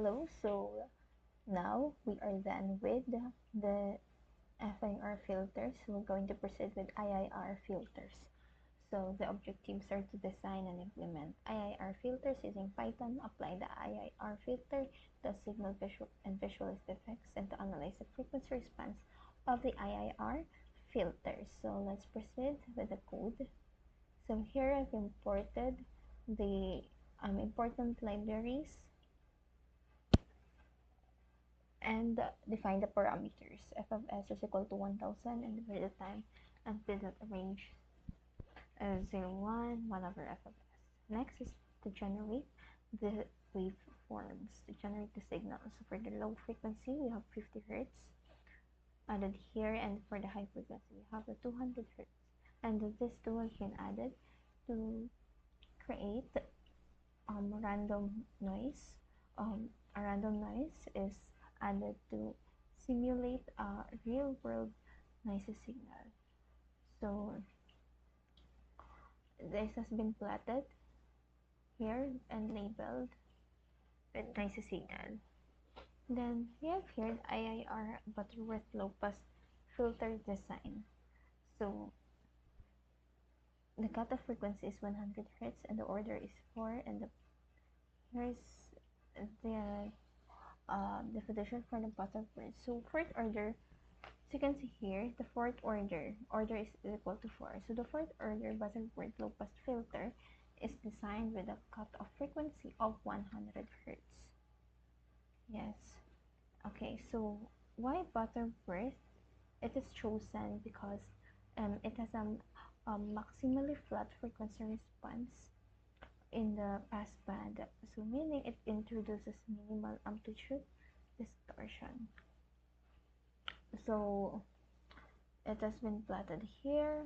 Hello, so now we are done with the FIR filters. So we're going to proceed with IIR filters. So the objectives are to design and implement IIR filters using Python, apply the IIR filter to signal visual and visualize the effects, and to analyze the frequency response of the IIR filters. So let's proceed with the code. So here I've imported the important libraries and define the parameters. F of s is equal to 1000 and divide the time until that range 1 over f of s. Next is to generate the waveforms, to generate the signals. So for the low frequency, we have 50 hertz added here, and for the high frequency, we have the 200 hertz. And this two has been added to create random noise. A random noise is added to simulate a real-world noisy signal. So this has been plotted here and labeled with noisy signal. Then we have here the IIR Butterworth low-pass filter design. So the cutoff frequency is 100 hertz and the order is 4, and here's the definition for the Butterworth. So fourth order, so you can see here the fourth order is equal to 4. So the fourth order Butterworth low pass filter is designed with a cutoff frequency of 100 hertz. Yes. Okay, so why Butterworth? It is chosen because it has a maximally flat frequency response in the passband, so meaning it introduces minimal amplitude distortion. So it has been plotted here,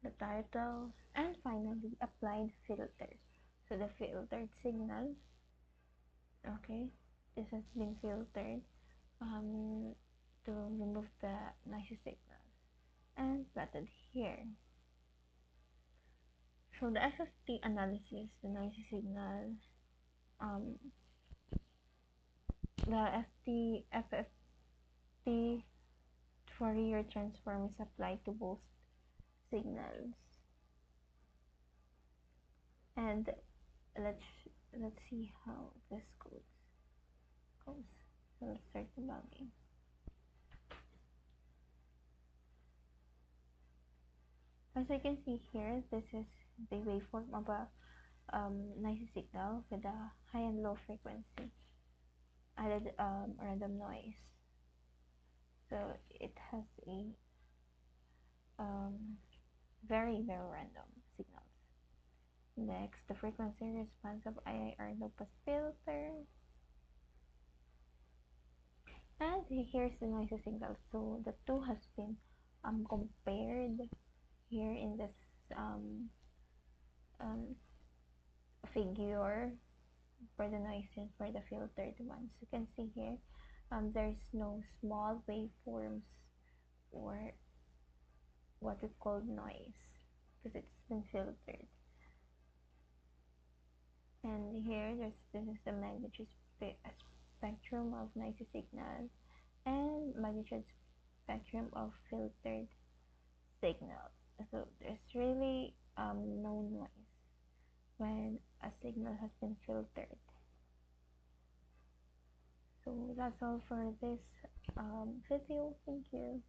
the title, and finally applied filter. So the filtered signal, okay, this has been filtered to remove the noisy signal and plotted here. So the FFT analysis, the noisy signal, the FFT Fourier transform is applied to both signals. And let's see how this goes. So let's start debugging. As you can see here, this is the waveform of a noisy signal with a high and low frequency added random noise. So it has a very random signals. Next, the frequency response of IIR low pass filter. And here's the noisy signal. So the two has been compared here in this figure for the noise and for the filtered ones. You can see here there's no small waveforms or what we call noise because it's been filtered. And here this is the magnitude spectrum of noisy signal and magnitude spectrum of filtered signal. So there's really no noise when a signal has been filtered. So that's all for this video. Thank you.